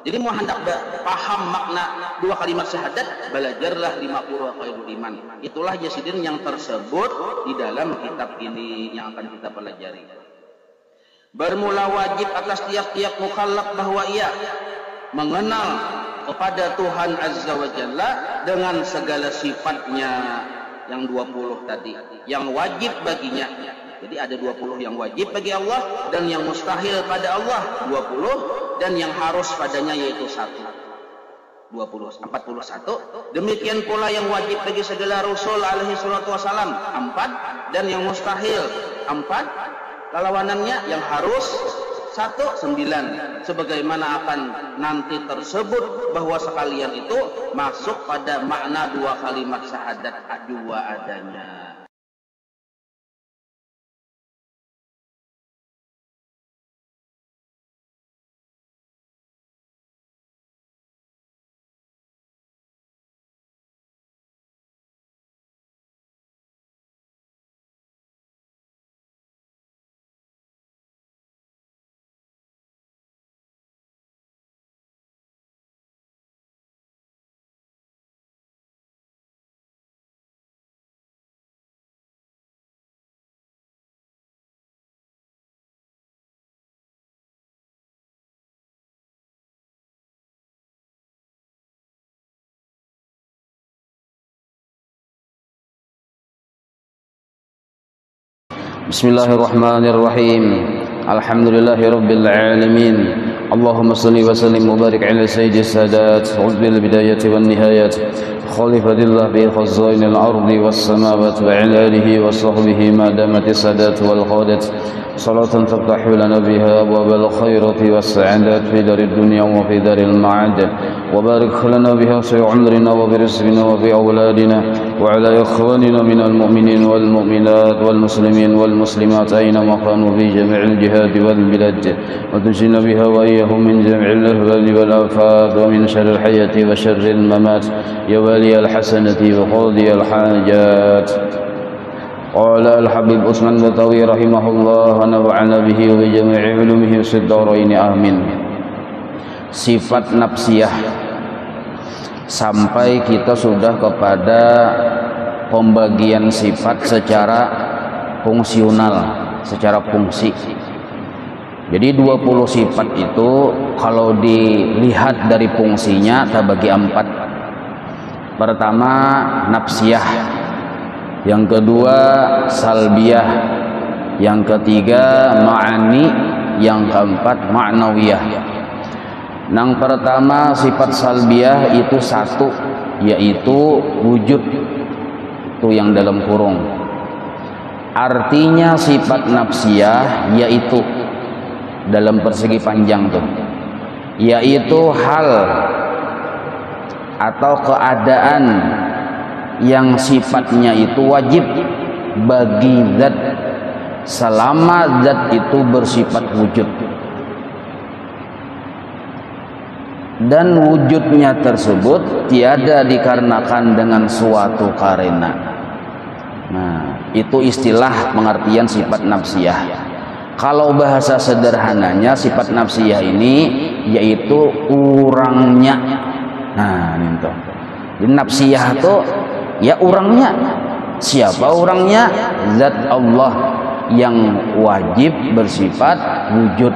Jadi mau hendak paham makna dua kalimat syahadat, belajarlah 50 khairul iman. Itulah Yasidin yang tersebut di dalam kitab ini yang akan kita pelajari. Bermula wajib atas tiap-tiap mukallaf bahwa ia mengenal kepada Tuhan Azza wa Jalla dengan segala sifatnya yang 20 tadi, yang wajib baginya. Jadi ada 20 yang wajib bagi Allah dan yang mustahil pada Allah 20 dan yang harus padanya yaitu 1. 41. Demikian pula yang wajib bagi segala Rasul alaihi salatu wasalam 4 dan yang mustahil 4. Lawanannya yang harus 9. Sebagaimana akan nanti tersebut bahwa sekalian itu masuk pada makna dua kalimat syahadat dua adanya. Bismillahirrahmanirrahim. Alhamdulillahirabbil alamin. Allahumma shalli wa sallim wa barik ala sayyidis sadat wa bil bidayati wan nihayat. Khalifatillah bi khazainil ardi was samawati wa ala alihi wa sahbihi ma damat sadat wal qadat. Salatan taftahu lana biha abwabal khairati was sa'adat fi darid dunya wa fi daril ma'ad. Wa barik lana biha fi umrina wa bi rizqina wa bi awladina wa ala ikhwanina minal mu'minin wal mu'minat wal muslimin wal muslimat aynama kanu fi jami'il jihad wal bilad wa tujina biha wa iyyahum min jami'il ahwal wal afat wa min syarril hayati wa syarril mamat ya wali al hasanati wa qadi al hajat. Qala al habib Utsman Batawi rahimahullah wa nafa'ana bihi wa bi jami'i ulumihi fid dharain amin. Sifat nafsiyah, sampai kita sudah kepada pembagian sifat secara fungsional, secara fungsi. Jadi 20 sifat itu kalau dilihat dari fungsinya terbagi 4. Pertama nafsiyah, yang kedua salbiyah, yang ketiga ma'ani, yang keempat ma'nawiyah. Yang pertama sifat salbiyah itu 1, yaitu wujud, itu yang dalam kurung. Artinya sifat nafsiyah yaitu dalam persegi panjang tuh, yaitu hal atau keadaan yang sifatnya itu wajib bagi zat selama zat itu bersifat wujud, dan wujudnya tersebut tiada dikarenakan dengan suatu karena. Nah, itu istilah pengertian sifat nafsiyah. Kalau bahasa sederhananya sifat nafsiyah ini yaitu urangnya. Nah, itu. Jadi nafsiyah itu ya urangnya. Siapa urangnya? Zat Allah yang wajib bersifat wujud.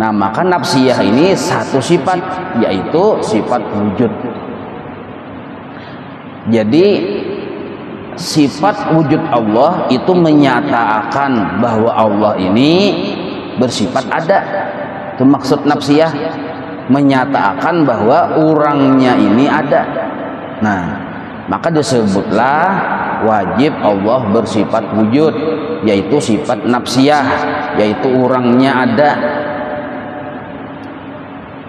Nah, maka nafsiyah ini satu sifat, yaitu sifat wujud. Jadi sifat wujud Allah itu menyatakan bahwa Allah ini bersifat ada. Itu maksud nafsiyah, menyatakan bahwa orangnya ini ada. Nah, maka disebutlah wajib Allah bersifat wujud, yaitu sifat nafsiyah, yaitu orangnya ada.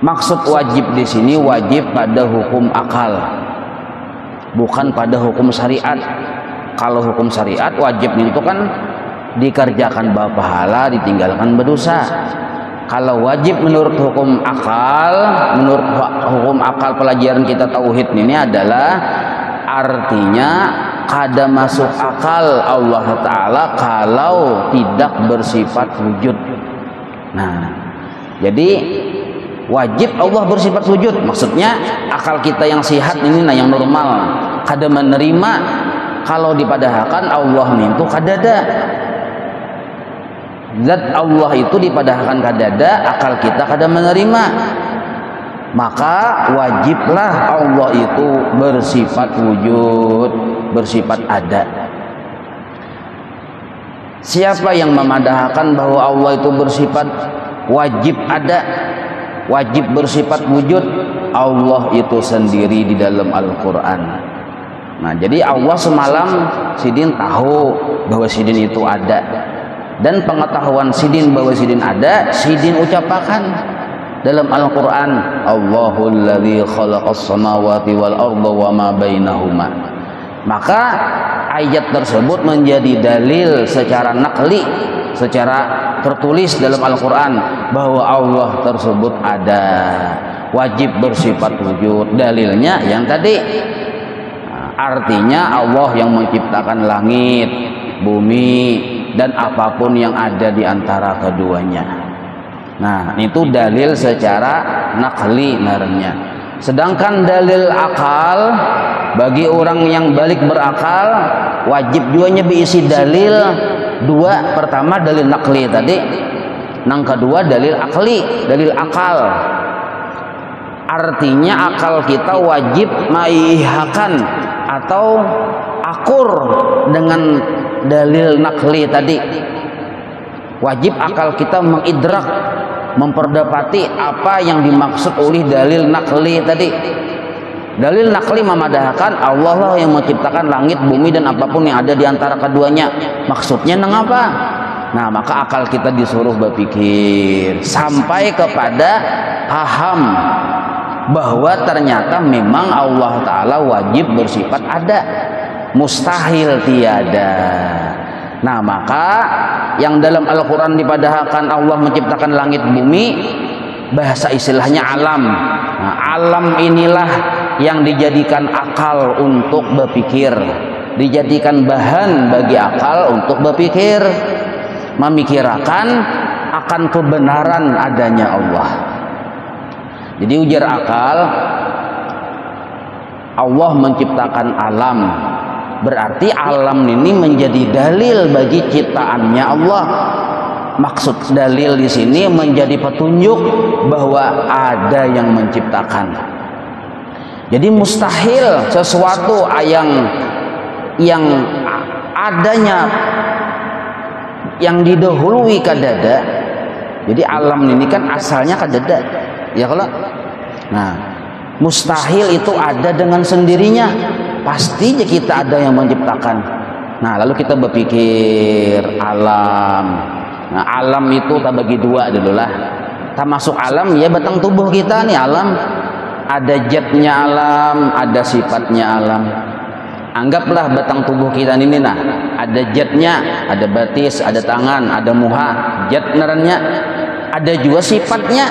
Maksud wajib di sini wajib pada hukum akal, bukan pada hukum syariat. Kalau hukum syariat wajib itu kan dikerjakan berpahala, ditinggalkan berdosa. Kalau wajib menurut hukum akal, menurut hukum akal pelajaran kita tauhid ini adalah artinya kada masuk akal Allah Ta'ala kalau tidak bersifat wujud. Nah, jadi Wajib Allah bersifat wujud, maksudnya akal kita yang sehat ini yang normal kada menerima kalau dipadahkan Allah itu kadada. Zat Allah itu dipadahkan kadada, akal kita kada menerima. Maka wajiblah Allah itu bersifat wujud, bersifat ada. Siapa yang memadahkan bahwa Allah itu bersifat wajib ada, wajib bersifat wujud? Allah itu sendiri di dalam Al-Quran. Nah, jadi Allah semalam Sidin tahu bahwa Sidin itu ada, dan pengetahuan Sidin bahwa Sidin ada, Sidin ucapkan dalam Al-Quran, Allahul ladzi khalaqas samawati wal arda wa ma bainahuma. Maka ayat tersebut menjadi dalil secara nakli, secara tertulis dalam Al-Quran bahwa Allah tersebut ada, wajib bersifat wujud. Dalilnya yang tadi, artinya Allah yang menciptakan langit, bumi, dan apapun yang ada di antara keduanya. Nah, itu dalil secara nakli narnya. Sedangkan dalil akal, bagi orang yang balik berakal, wajib juga berisi dalil dua. Pertama dalil nakli tadi, yang kedua dalil akli, dalil akal. Artinya akal kita wajib maihakan atau akur dengan dalil nakli tadi. Wajib akal kita mengidrak, memperdapati apa yang dimaksud oleh dalil nakli tadi. Dalil nakli memadahkan Allah lah yang menciptakan langit, bumi, dan apapun yang ada di antara keduanya. Maksudnya nang apa? Nah, maka akal kita disuruh berpikir sampai kepada paham bahwa ternyata memang Allah Ta'ala wajib bersifat ada, mustahil tiada. Nah, maka yang dalam Al-Quran dipadahkan Allah menciptakan langit bumi, bahasa istilahnya alam. Nah, alam inilah yang dijadikan akal untuk berpikir, dijadikan bahan bagi akal untuk berpikir, memikirkan akan kebenaran adanya Allah. Jadi ujar akal, Allah menciptakan alam, berarti alam ini menjadi dalil bagi ciptaannya Allah. Maksud dalil di sini menjadi petunjuk bahwa ada yang menciptakan. Jadi mustahil sesuatu yang adanya yang didahului kadada. Jadi alam ini kan asalnya kadada, ya kalau. Nah, mustahil itu ada dengan sendirinya. Pastinya kita ada yang menciptakan. Nah, lalu kita berpikir alam. Nah, alam itu tak bagi dua dulu lah. Tak masuk alam ya batang tubuh kita nih alam. Ada zatnya alam, ada sifatnya alam. Anggaplah batang tubuh kita ini nah, ada zatnya, ada batis, ada tangan, ada muha, zat narannya. Ada juga sifatnya.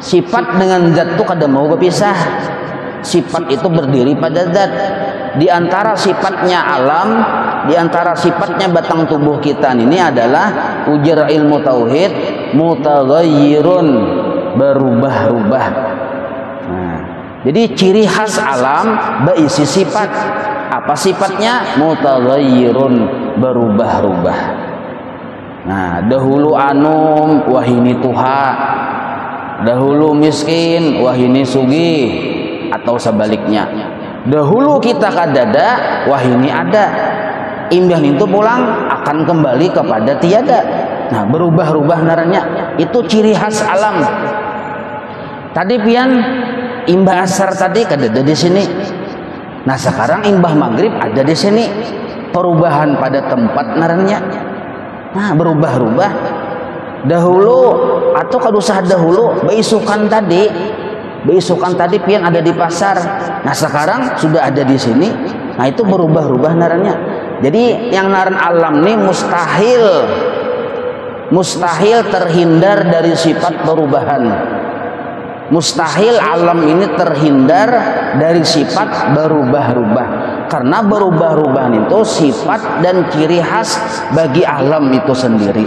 Sifat dengan zat itu kada mau berpisah. Sifat itu berdiri pada zat. Di antara sifatnya alam, di antara sifatnya batang tubuh kita ini adalah ujar ilmu tauhid mutaghayyirun, berubah-ubah. Nah, jadi ciri khas alam berisi sifat. Apa sifatnya? Mutaghayyirun, berubah-ubah. Nah, dahulu anum wahini tuha, dahulu miskin wahini sugih, atau sebaliknya. Dahulu kita kadada, wah ini ada. Imbah itu pulang akan kembali kepada tiada. Nah, berubah-ubah naranya. Itu ciri khas alam. Tadi pian imbah asar tadi kadada di sini. Nah, sekarang imbah maghrib ada di sini. Perubahan pada tempat naranya. Nah, berubah-ubah. Dahulu atau kadusah dahulu beisukan tadi pian ada di pasar. Nah, sekarang sudah ada di sini. Nah, itu berubah-ubah narannya. Jadi yang naran alam ini mustahil terhindar dari sifat perubahan. Mustahil alam ini terhindar dari sifat berubah-ubah. Karena berubah-ubah itu sifat dan ciri khas bagi alam itu sendiri.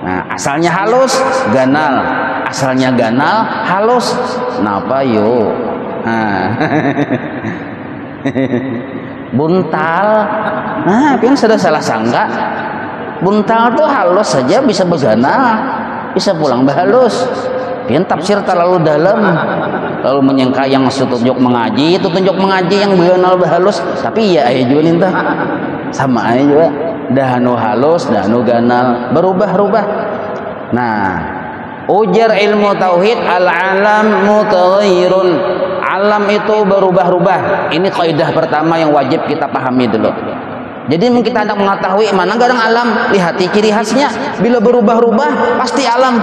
Nah, asalnya halus, ganal. Asalnya ganal, halus. Napa yo? Nah. Buntal. Nah, pian sudah salah sangka. Buntal tuh halus saja bisa beganal, bisa pulang bahalus. Pian tafsir terlalu dalam, lalu menyangka yang maksud tunjuk mengaji itu tunjuk mengaji yang beganal bahalus. Tapi ya aya juga nintah. Sama aja juga. Dahanu halus, dahanu ganal, berubah-ubah. Nah, ujar ilmu tauhid al-alam mutaghayyirun. Alam itu berubah-ubah. Ini kaidah pertama yang wajib kita pahami dulu. Jadi kita hendak mengetahui mana garang alam, lihati ciri khasnya. Bila berubah-ubah pasti alam.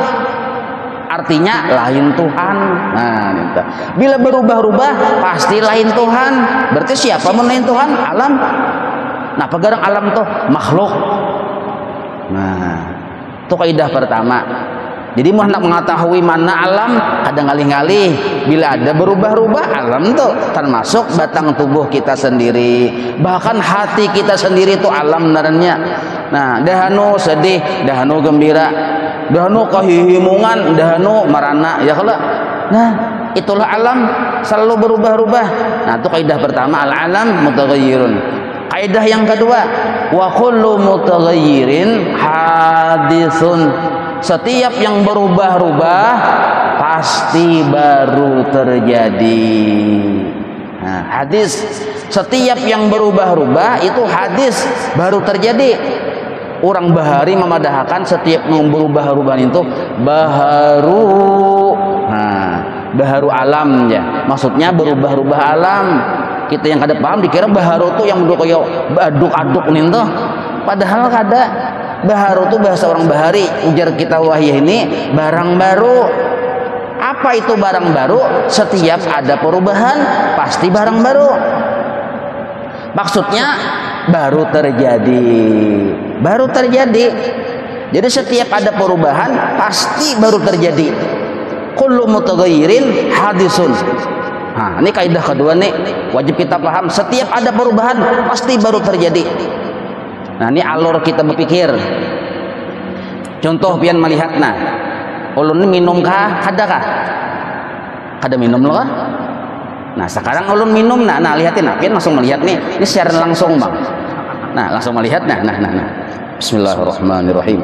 Artinya lain Tuhan. Nah, gitu. Bila berubah-ubah pasti lain Tuhan. Berarti siapa yang lain Tuhan? Alam. Nah, pegarang alam tuh makhluk. Nah, itu kaidah pertama. Jadi mau hendak mengetahui mana alam, kadang ngalih-ngalih. Bila ada berubah-ubah, alam tuh termasuk batang tubuh kita sendiri. Bahkan hati kita sendiri itu alam sebenarnya. Nah, dahanu sedih, dahanu gembira, dahanu kehihimungan, dahanu marana, ya kalau. Nah, itulah alam selalu berubah-ubah. Nah, itu kaidah pertama, al-alam mutaghayyirun. Kaidah yang kedua, wa kullu mutaghayyirin haditsun. Setiap yang berubah-ubah pasti baru terjadi. Nah, hadis, setiap yang berubah-ubah itu hadis baru terjadi. Orang bahari memadahkan setiap yang berubah-ubah itu baharu. Nah, baharu alam ya. Maksudnya berubah-ubah alam. Kita yang kada paham dikira baharu tuh yang aduk-aduk nih tuh. Padahal kada. Baharu itu bahasa orang bahari. Ujar kita wahya ini barang baru. Apa itu barang baru? Setiap ada perubahan pasti barang baru. Maksudnya baru terjadi. Baru terjadi. Jadi setiap ada perubahan pasti baru terjadi. Kullu mutaghayyirin hadisun. Nah, ini kaidah kedua nih, wajib kita paham. Setiap ada perubahan pasti baru terjadi. Nah, ini alur kita berpikir. Contoh pian melihat, nah, ulun ini minum kah? Kada kah? Kada minum loh kah? Nah, sekarang ulun minum, nah lihatin, nah, pian langsung melihat nih. Ini secara langsung bang. Nah, langsung melihat, nah. Bismillahirrahmanirrahim.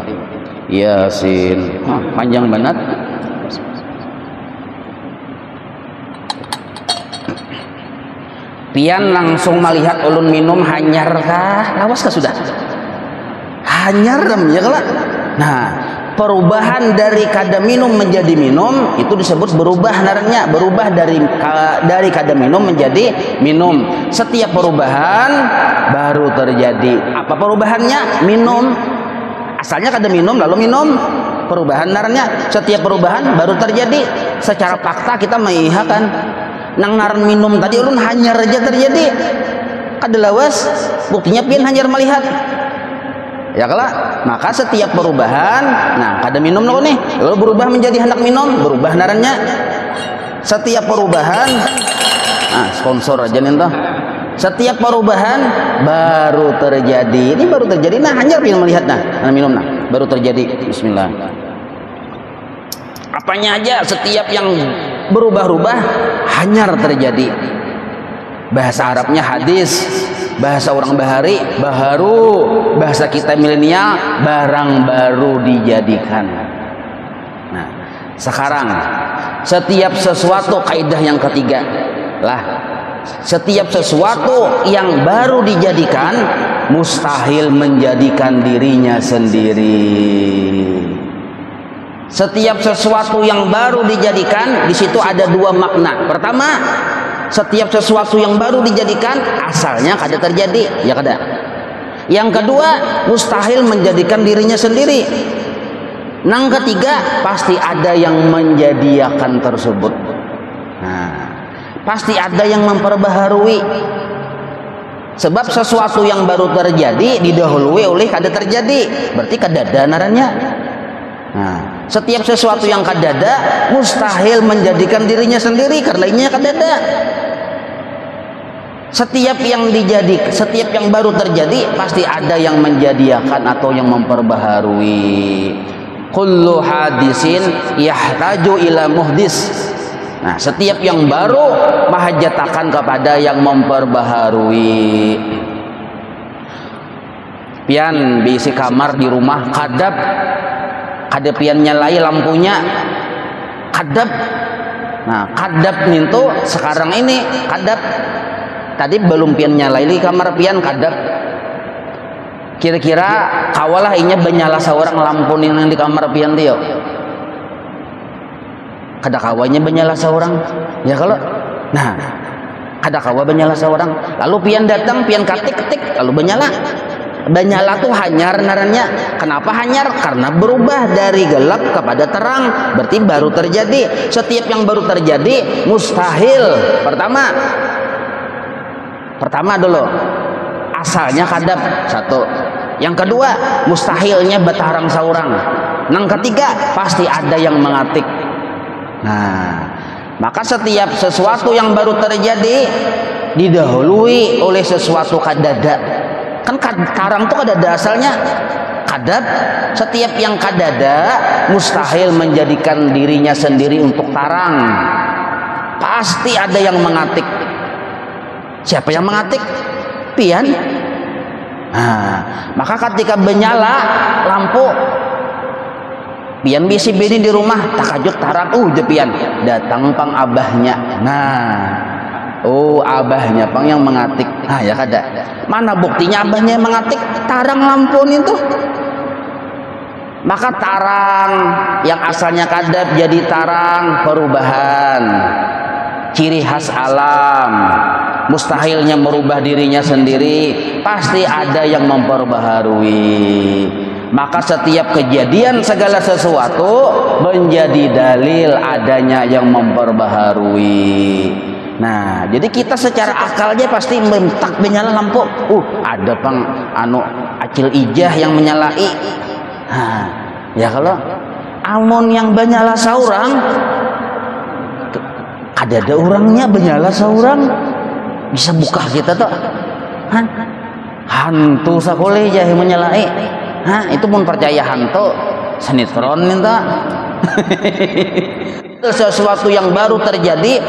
Yasin. Panjang banget. Pian langsung melihat ulun minum hanyar kah? Lawas kah sudah? Hanyar ya kalau. Nah, perubahan dari kada minum menjadi minum itu disebut berubah naranya. Berubah dari kada minum menjadi minum. Setiap perubahan baru terjadi. Apa perubahannya? Minum. Asalnya kada minum lalu minum. Perubahan naranya. Setiap perubahan baru terjadi. Secara fakta kita mengihakan. Nang ngaran minum tadi ulun hanyar aja terjadi. Kada lawas, buktinya pian hanyar melihat. Ya kala, maka setiap perubahan, nah kada minum lo nih, lalu berubah menjadi hendak minum, berubah narannya. Setiap perubahan, nah sponsor aja nih toh. Setiap perubahan baru terjadi. Ini baru terjadi. Nah hanyar pian melihat nah minum nah baru terjadi. Bismillah. Apanya aja setiap yang berubah-ubah hanyar terjadi. Bahasa Arabnya hadis, bahasa orang bahari baharu, bahasa kita milenial barang baru dijadikan. Nah, sekarang setiap sesuatu kaidah yang ketiga lah, setiap sesuatu yang baru dijadikan mustahil menjadikan dirinya sendiri. Setiap sesuatu yang baru dijadikan, di situ ada dua makna. Pertama, setiap sesuatu yang baru dijadikan asalnya kada terjadi, ya kada. Yang kedua, mustahil menjadikan dirinya sendiri. Yang ketiga, pasti ada yang menjadikan tersebut. Nah, pasti ada yang memperbaharui. Sebab sesuatu yang baru terjadi didahului oleh kada terjadi, berarti kada ada narannya. Nah, setiap sesuatu yang kadada mustahil menjadikan dirinya sendiri karena lainnya kadada. Setiap yang baru terjadi pasti ada yang menjadikan atau yang memperbaharui. kullu hadisin yahtaju ila muhdis. Nah, setiap yang baru mahajatakan kepada yang memperbaharui. Pian diisi kamar di rumah kadap, kada pian nyalai lampunya kadap. Nah, kadap itu sekarang ini kadap. Tadi belum pian nyalai di kamar pian kadap. Kira-kira kawalah inya benyala seorang lampu yang di kamar pian dia. Kada kawanya benyala seorang. Ya kalau nah, kada kawa benyala seorang. Lalu pian datang, pian ketik-ketik, lalu benyala. Benyala tuh hanyar narannya. Kenapa hanyar? Karena berubah dari gelap kepada terang. Berarti baru terjadi. Setiap yang baru terjadi mustahil. Pertama dulu asalnya kadap satu. Yang kedua mustahilnya betarang saurang. Yang ketiga pasti ada yang mengatik. Nah, maka setiap sesuatu yang baru terjadi didahului oleh sesuatu kadada. Kan tarang tuh kadada asalnya kadab. Setiap yang kadada mustahil menjadikan dirinya sendiri untuk tarang. Pasti ada yang mengatik. Siapa yang mengatik? Pian. Nah, maka ketika menyala lampu, pian bisi bini di rumah takajut tarang, jepian datang pang abahnya. Nah, abahnya pang yang mengatik. Nah, ya kada. Mana buktinya abahnya yang mengatik? Tarang lampu itu. Maka tarang yang asalnya kadap jadi tarang, perubahan, ciri khas alam. Mustahilnya merubah dirinya sendiri, pasti ada yang memperbaharui. Maka setiap kejadian segala sesuatu menjadi dalil adanya yang memperbaharui. Nah, jadi kita secara akalnya pasti mentak menyala lampu. Ada pang acil ijah yang menyalai. Nah, ya kalau almon yang menyala seorang, ada orangnya menyala seorang. Bisa buka kita tuh, hantu sakoleh yang menyalai. Itu pun percaya hantu sinetron itu. Sesuatu yang baru terjadi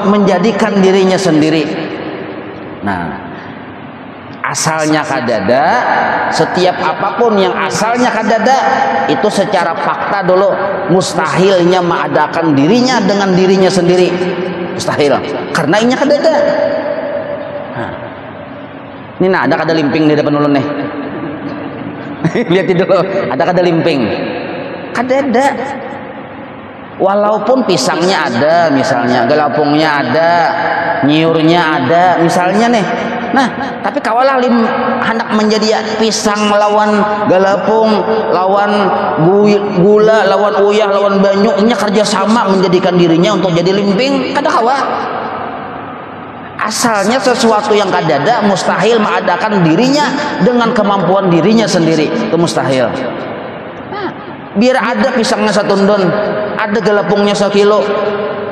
menjadikan dirinya sendiri. Nah, asalnya kadada. Setiap apapun yang asalnya kadada itu secara fakta dulu mustahilnya mengadakan dirinya dengan dirinya sendiri. Mustahil, karena inya kadada. Ini ada kada limping di depan ulun nih. Lihat dulu, ada kada limping. Kadada. Walaupun pisangnya ada, misalnya galapungnya ada, nyiurnya ada, misalnya nih. Nah, tapi kawalah hendak menjadi pisang lawan galapung, lawan gula, lawan uyah, lawan banyu, ini kerjasama menjadikan dirinya untuk jadi limping, kada kawa. Asalnya sesuatu yang kadada mustahil mengadakan dirinya dengan kemampuan dirinya sendiri, itu mustahil. Nah, biar ada pisangnya satundun, ada galapungnya 1 kilo,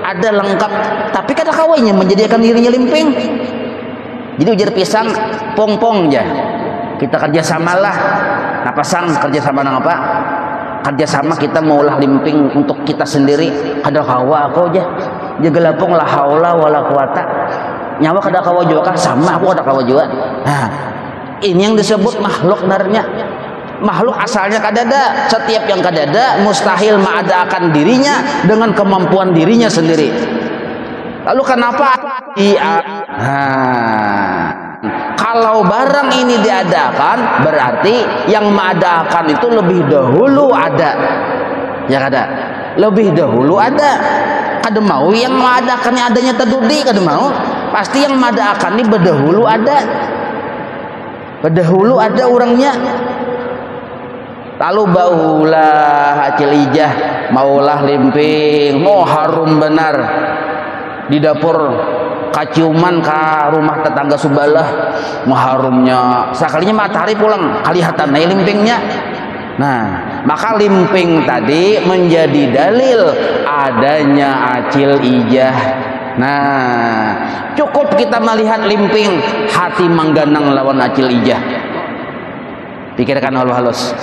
ada lengkap, tapi kada kawanya menjadikan dirinya limping. Jadi ujar pisang pong-pong aja. Kita kerjasamalah. Nah, pasang kerjasama nang apa? Kerjasama kita maulah limping untuk kita sendiri. Kada kawa aku aja. Jaga lapung la haula wala quwata. Nyawa kada kawa juga sama aku kada kawa juga. Nah, ini yang disebut makhluk narnya. Makhluk asalnya kadada. Setiap yang kadada mustahil mengadakan dirinya dengan kemampuan dirinya sendiri. Lalu kenapa kalau barang ini diadakan berarti yang mengadakan itu lebih dahulu ada. Ya kada? Lebih dahulu ada. Kada mau yang mengadakannya adanya terdudi, kada mau. Pasti yang mengadakan ini berdahulu ada. Berdahulu ada orangnya. Lalu baulah acil ijah, maulah limping, mau harum benar. Di dapur kaciuman ke rumah tetangga sebelah mengharumnya sekalinya matahari pulang kelihatan limpingnya. Nah, maka limping tadi menjadi dalil adanya acil ijah. Nah, cukup kita melihat limping hati mengganang lawan acil ijah. Pikirkan halus.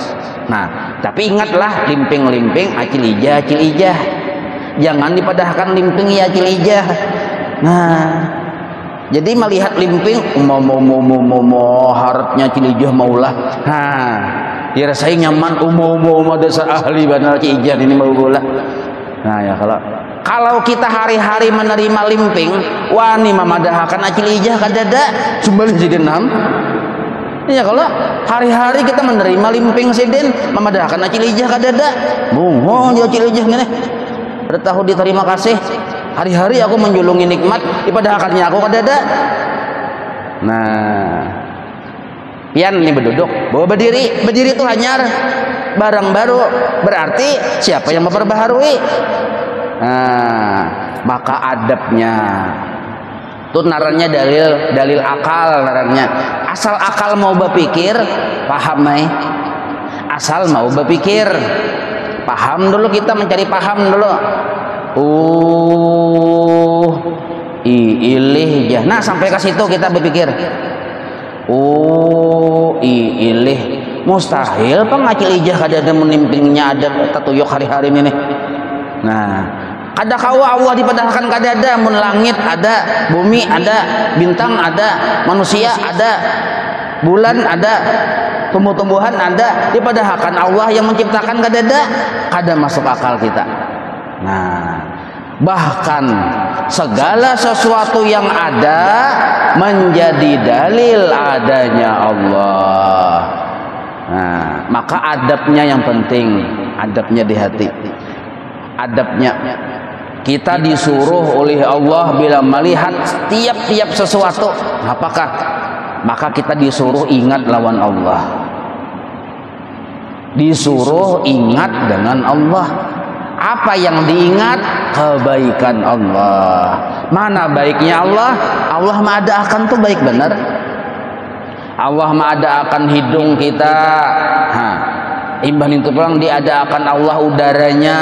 Nah, tapi ingatlah limping-limping acil ijah. Jangan dipadahkan limping ya acil ijah. Nah, jadi melihat limping harapnya acil ijah maulah. Nah, ya saya nyaman dasar ahli benar acil ijah ini mau bola. Nah, ya kalau kita hari-hari menerima limping, wani memadahkan acil ijah kadada sumbal jidenam. Ya kalau hari-hari kita menerima limping sidin memadahkan acil ijah kadada bungung dia acil ijah ngene ada tahu diterima kasih hari-hari aku menjulungi nikmat dipadahkannya aku kadada. Nah pian nih berduduk bawa berdiri itu hanyar barang baru berarti siapa yang memperbaharui. Nah maka adabnya itu narannya dalil akal narannya. Asal akal mau berpikir paham asal mau berpikir paham dulu, kita mencari paham dulu. Ilih jah. Nah sampai ke situ kita berpikir ilih mustahil pengacil ijah kadada menimpingnya ada tatuyuk hari-hari ini. Nah ada kawa Allah dipadahkan kadada mun langit ada, bumi ada, bintang ada, manusia ada, bulan ada, tumbuh-tumbuhan ada, dipadahkan Allah yang menciptakan kadada masuk akal kita. Nah bahkan segala sesuatu yang ada menjadi dalil adanya Allah. Nah maka adabnya yang penting, adabnya di hati. Adabnya kita disuruh oleh Allah bila melihat tiap-tiap sesuatu apakah maka kita disuruh ingat lawan Allah, disuruh ingat dengan Allah. Apa yang diingat? Kebaikan Allah. Mana baiknya Allah? Allah mengadakan tuh baik benar. Allah mengadakan hidung kita, imban itu pulang diadakan Allah udaranya.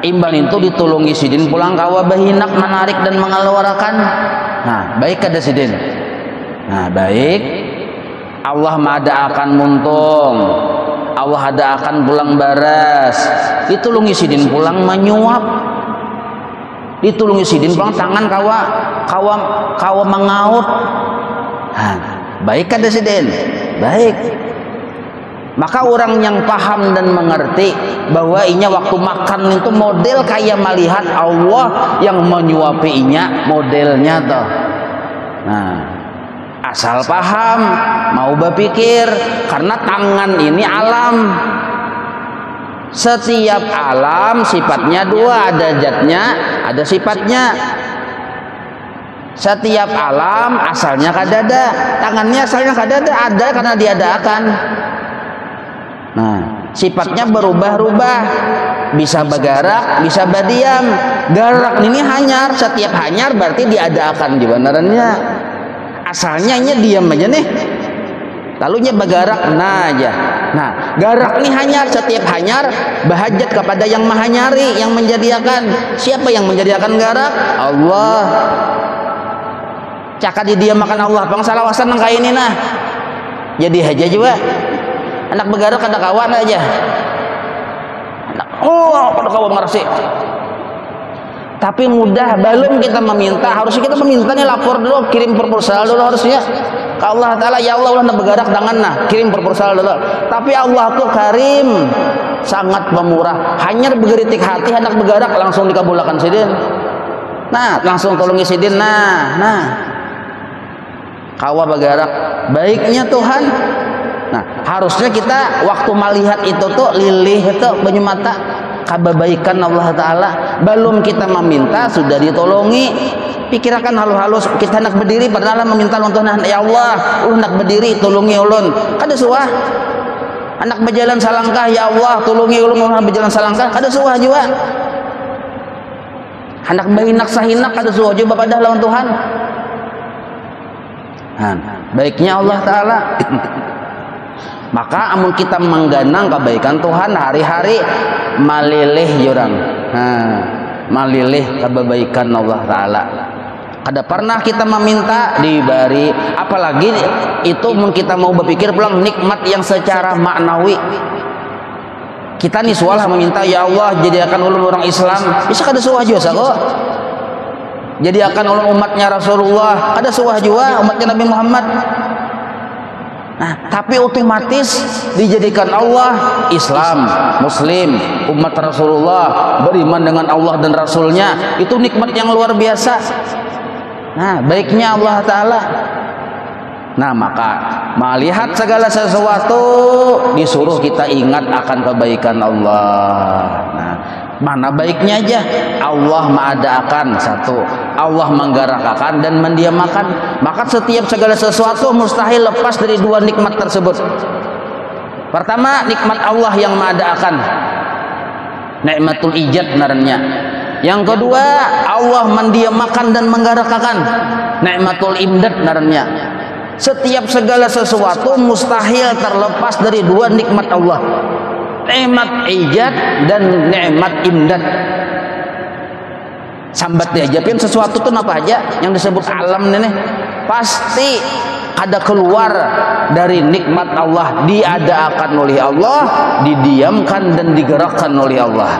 Imban itu ditulungi sidin pulang kawa bahinak menarik dan mengeluarkan. Nah baik kada sidin. Nah baik Allah mengadakan muntung, Allah adakan pulang baras, ditulungi sidin pulang menyuap, ditulungi sidin pulang tangan kawa mengaut. Nah, baik kada sidin? Baik. Maka orang yang paham dan mengerti bahwa inya waktu makan itu model kayak melihat Allah yang menyuapinya modelnya toh. Nah, asal paham mau berpikir karena tangan ini alam. Setiap alam sifatnya dua, ada zatnya, ada sifatnya. Setiap alam asalnya kadada, tangannya asalnya kadada, ada karena diadakan. Nah, sifatnya berubah-ubah, bisa bergerak, bisa berdiam. Gerak ini hanyar, setiap hanyar berarti diadakan di benarannya. Asalnya ini diam aja nih, lalunya bergerak, nah aja. Nah, gerak ini hanyar, setiap hanyar bahajat kepada yang maha nyari, yang menjadikan. Siapa yang menjadikan gerak? Allah. Cakap di dia makan Allah, pangsalawasan nang kayak ini nah. Jadi aja juga. Anak bergerak ada kawan aja. Pada kawan ngerasi. Tapi mudah belum kita meminta, harusnya kita meminta nih lapor dulu, kirim proposal dulu harusnya. Ke Allah Ta'ala, ya Allah nak bergerak dengan nah, kirim proposal dulu. Tapi Allah tuh karim, sangat pemurah. Hanya bergeritik hati hendak bergerak langsung dikabulkan sidin. Nah, langsung tolongi sidin. Nah. Kawa bergerak, baiknya Tuhan. Nah, harusnya kita waktu melihat itu tuh lilih itu banyu mata kababaikan Allah Ta'ala. Belum kita meminta sudah ditolongi. Pikirkan halus-halus, kita hendak berdiri padahal meminta untuk ya Allah, hendak berdiri tolongi ulun. Kada suah. Anak berjalan salangkah, ya Allah tolongi ulun berjalan salangkah, kada suah juga. Hendak bahinak sahinak kada suah juga pada lawan Tuhan. Baiknya Allah Ta'ala. Maka amun kita mengganang kebaikan Tuhan hari-hari malilih jurang, malilih kebaikan Allah Ta'ala. Kada pernah kita meminta diberi, apalagi itu kita mau berpikir pulang nikmat yang secara maknawi. Kita nih sualah meminta, ya Allah jadikan ulun orang Islam, bisa kada suah juga kok. Jadikan ulun umatnya Rasulullah, ada suah juga umatnya Nabi Muhammad. Nah, tapi otomatis dijadikan Allah Islam, Muslim, umat Rasulullah, beriman dengan Allah dan Rasulnya, itu nikmat yang luar biasa. Nah, baiknya Allah Ta'ala. Nah, maka melihat segala sesuatu disuruh kita ingat akan kebaikan Allah. Nah, mana baiknya aja? Allah mengadakan satu, Allah menggerakkan dan mendiamakan. Maka setiap segala sesuatu mustahil lepas dari dua nikmat tersebut. Pertama, nikmat Allah yang mengadakan, nikmatul ijad naranya. Yang kedua, Allah mendiamakan dan menggerakkan, nikmatul imdad naranya. Setiap segala sesuatu mustahil terlepas dari dua nikmat Allah, nikmat ijad dan nikmat imdad. Sambat diajapin sesuatu tuh apa aja yang disebut alam ini pasti ada keluar dari nikmat Allah, diadakan oleh Allah, didiamkan dan digerakkan oleh Allah,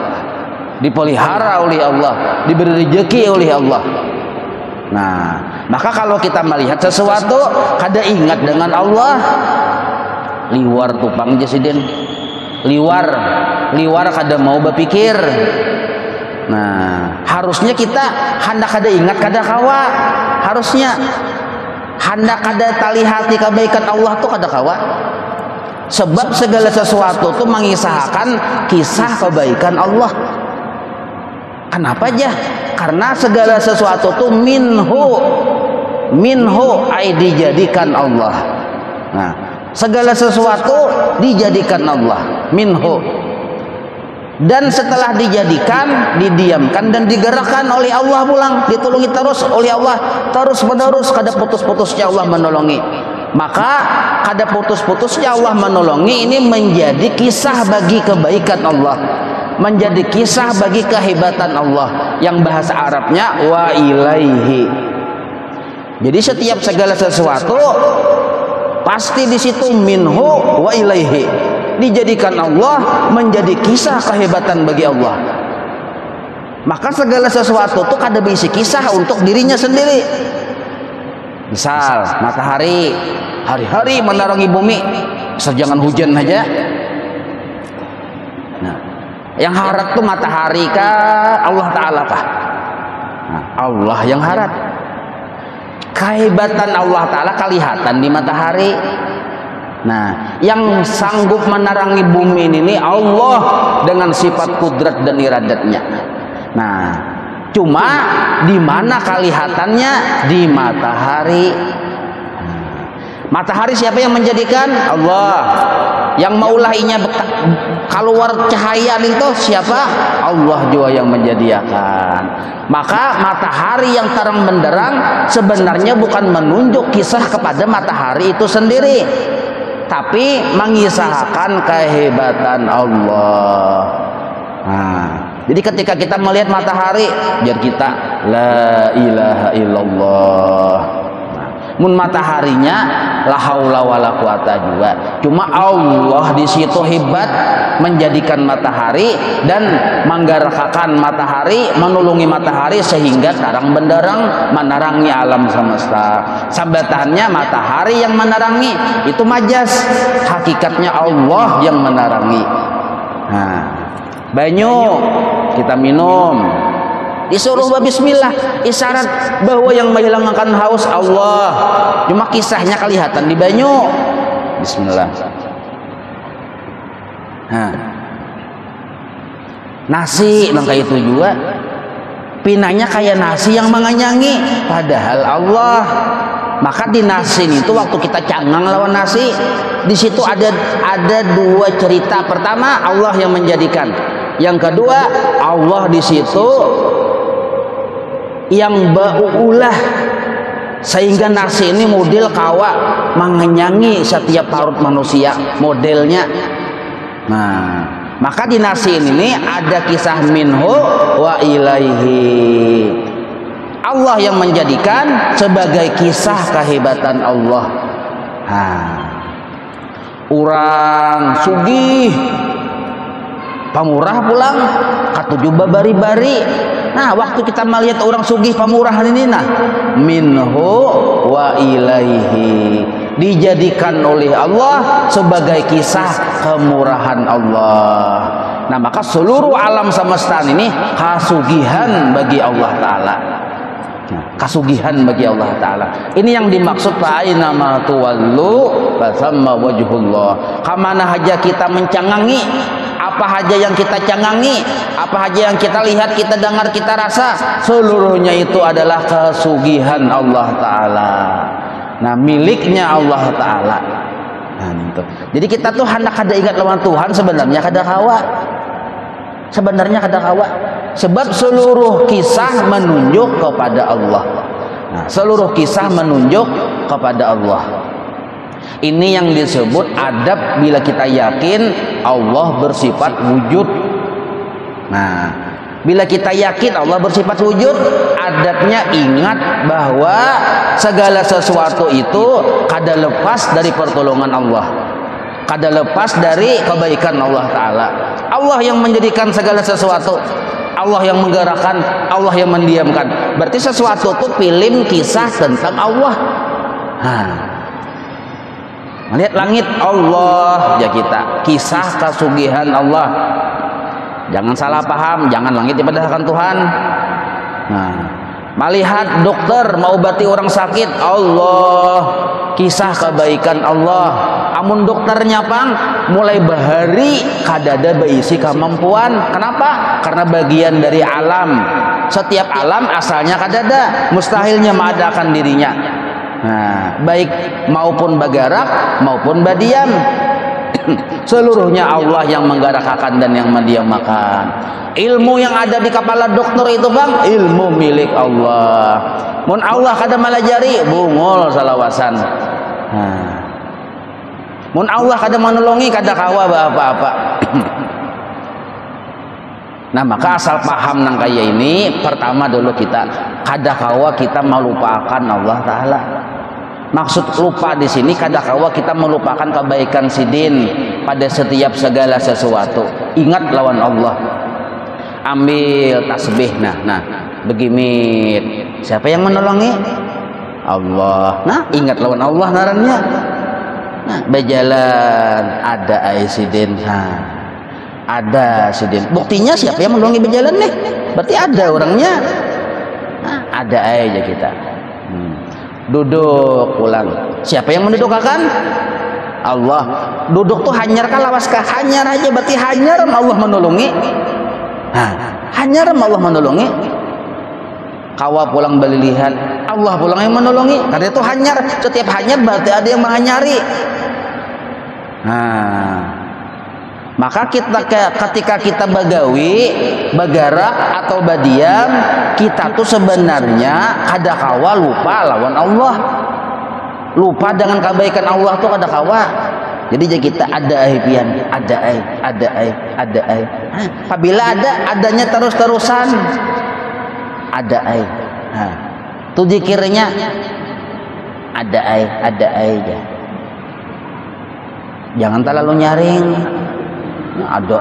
dipelihara oleh Allah, diberi rezeki oleh Allah. Nah, maka kalau kita melihat sesuatu kada ingat dengan Allah, liwar tupang jasiden, liwar kada mau berpikir. Nah, harusnya kita hendak kada ingat kada kawa, harusnya hendak kada tali hati kebaikan Allah tuh kada kawa. Sebab segala sesuatu tuh mengisahkan kisah kebaikan Allah. Kenapa aja? Karena segala sesuatu tuh minhu ay dijadikan Allah. Nah, segala sesuatu dijadikan Allah, minhu. Dan setelah dijadikan, didiamkan dan digerakkan oleh Allah pulang, ditolongi terus oleh Allah, terus menerus, kada putus-putusnya Allah menolongi. Maka kada putus-putusnya Allah menolongi ini menjadi kisah bagi kebaikan Allah, menjadi kisah bagi kehebatan Allah, yang bahasa Arabnya wa ilaihi. Jadi setiap segala sesuatu pasti di situ minhu wa ilaihi, dijadikan Allah menjadi kisah kehebatan bagi Allah. Maka segala sesuatu itu kada berisi kisah untuk dirinya sendiri. Misal matahari hari-hari menerangi bumi, jangan hujan aja. Nah, yang harat tuh matahari kah Allah Ta'ala kah? Nah, Allah yang harat. Kehebatan Allah Ta'ala kelihatan di matahari. Nah, yang sanggup menerangi bumi ini Allah dengan sifat kudrat dan iradatnya. Nah, cuma di mana kelihatannya? Di matahari. Matahari siapa yang menjadikan? Allah. Yang maulahinya keluar cahaya itu siapa? Allah juga yang menjadikan. Maka matahari yang terang benderang sebenarnya bukan menunjuk kisah kepada matahari itu sendiri, tapi mengisahkan kehebatan Allah. Nah, jadi ketika kita melihat matahari, biar kita la ilaha illallah. Mun mataharinya la haula wala quwata juga. Cuma Allah di situ hebat menjadikan matahari dan menggerakkan matahari, menolongi matahari sehingga terang benderang menerangi alam semesta. Sambatannya matahari yang menerangi itu majas, hakikatnya Allah yang menerangi. Nah, banyu kita minum disuruh bismillah, isyarat bahwa yang menghilangkan haus Allah. Cuma kisahnya kelihatan di banyu. Bismillah. Nah, nasi langkah itu juga pinanya kayak nasi yang mengenyangi, padahal Allah. Maka di nasi itu waktu kita canggang lawan nasi, di situ ada dua cerita. Pertama Allah yang menjadikan, yang kedua Allah di situ yang berulah sehingga nasi ini model kawa mengenyangi setiap parut manusia modelnya. Nah, maka di nasi ini ada kisah minhu wa ilaihi. Allah yang menjadikan sebagai kisah kehebatan Allah. Urang sugih pamurah pulang katujuh bari-bari. Nah, waktu kita melihat orang sugih pamurah ini minhu wa ilaihi, dijadikan oleh Allah sebagai kisah kemurahan Allah. Nah, maka seluruh alam semesta ini kasugihan bagi Allah Ta'ala. Kasugihan bagi Allah Ta'ala. Ini yang dimaksud fa'aina ma tuwallu fasamma wajhullah. Kamana haja kita mencangangi, apa aja yang kita cangangi, apa aja yang kita lihat, kita dengar, kita rasa, seluruhnya itu adalah kesugihan Allah Ta'ala. Nah, miliknya Allah Ta'ala. Nah, itu. Jadi kita tuh hendak kada ingat lawan Tuhan, sebenarnya kada kawa. Sebenarnya kada kawa. Sebab seluruh kisah menunjuk kepada Allah. Nah, seluruh kisah menunjuk kepada Allah. Ini yang disebut adab bila kita yakin Allah bersifat wujud. Nah, bila kita yakin Allah bersifat wujud, adabnya ingat bahwa segala sesuatu itu kada lepas dari pertolongan Allah, kada lepas dari kebaikan Allah Ta'ala. Allah yang menjadikan segala sesuatu, Allah yang menggerakkan, Allah yang mendiamkan. Berarti sesuatu itu film kisah tentang Allah. Melihat langit Allah ya kita, kisah kasugihan Allah. Jangan salah paham, jangan langit dipadahkan Tuhan. Nah, melihat dokter mengobati orang sakit, Allah, kisah kebaikan Allah. Amun dokternya pang mulai bahari kadada berisi kemampuan. Kenapa? Karena bagian dari alam. Setiap alam asalnya kadada, mustahilnya mengadakan dirinya. Nah, baik maupun bergerak maupun berdiam, seluruhnya Allah yang menggerakkan dan yang mendiamkan. Ilmu yang ada di kepala dokter itu bang, ilmu milik Allah. Mun Allah kada malajari, bungul salawasan. Mun Allah kada menolongi, kada kawa apa-apa. Nah, maka asal paham nang kaya ini, pertama dulu kita kada kawa kita melupakan Allah Ta'ala. Maksud lupa di sini kada kawa kita melupakan kebaikan sidin pada setiap segala sesuatu. Ingat lawan Allah. Ambil tasbih. Nah, begini. Siapa yang menolongi? Allah. Nah, ingat lawan Allah ngarannya. Nah, berjalan ada sidin. Ada sidin. Buktinya siapa yang menolongi berjalan nih? Berarti ada orangnya. Nah, ada aja kita. Duduk pulang. Siapa yang mendudukkan? Allah. Duduk tuh hanyar kah lawas kah? Hanyar aja, berarti hanyar Allah menolongi. Hanyar Allah menolongi. Kawa pulang belilihan, Allah pulang yang menolongi. Karena itu hanyar. Setiap hanyar berarti ada yang menghanyari. Maka ketika kita bagawi, bergerak atau berdiam, kita tuh sebenarnya kada kawa lupa lawan Allah. Lupa dengan kebaikan Allah tuh kada kawa. Jadi kita ada pian, ada. Apabila adanya terus-terusan, ada tuh zikirnya ada aja. Jangan terlalu nyaring. Ada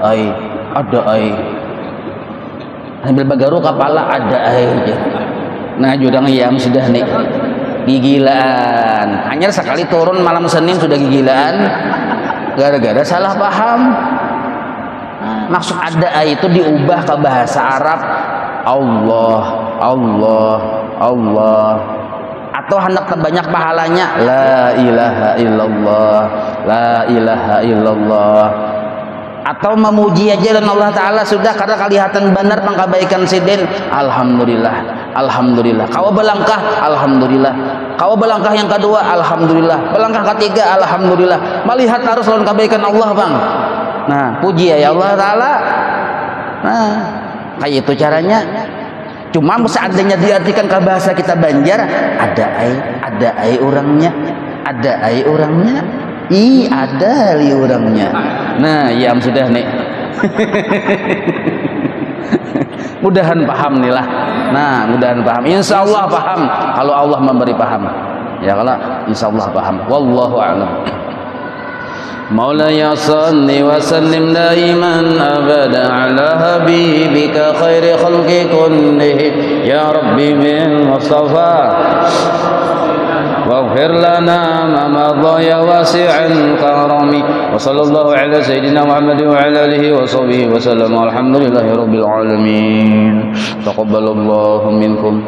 sambil bagaru kepala ada aja. Nah, judang yam sudah nih gigilaan. Hanya sekali turun malam Senin sudah gigilaan gara-gara salah paham. Maksud ada itu diubah ke bahasa Arab Allah. Atau hendak terbanyak pahalanya la ilaha illallah. Atau memuji aja dan Allah Ta'ala sudah karena kelihatan benar pengkebaikan sidin. Alhamdulillah. Kau belangkah, alhamdulillah. Kau belangkah yang kedua, alhamdulillah. Belangkah ketiga, alhamdulillah. Melihat harus lawan kebaikan Allah bang. Nah, puji ya Allah Ta'ala. Nah, kayak itu caranya. Cuma seandainya diartikan ke bahasa kita Banjar, ada orangnya. Ada li orangnya. Nah, yam sudah nih. Mudahan paham nih lah. Nah, mudahan paham. Insya Allah paham kalau Allah memberi paham. Ya kalau insya Allah paham. Wallahu a'lam. مولاي صل وسلم دائما أبدا على حبيبك خير خلق كله يا ربي بالمصطفى واغفر لنا ما مضى يا واسع الكرم وصلى الله على سيدنا محمد وعلى آله وصحبه وسلم والحمد لله رب العالمين تقبل الله منكم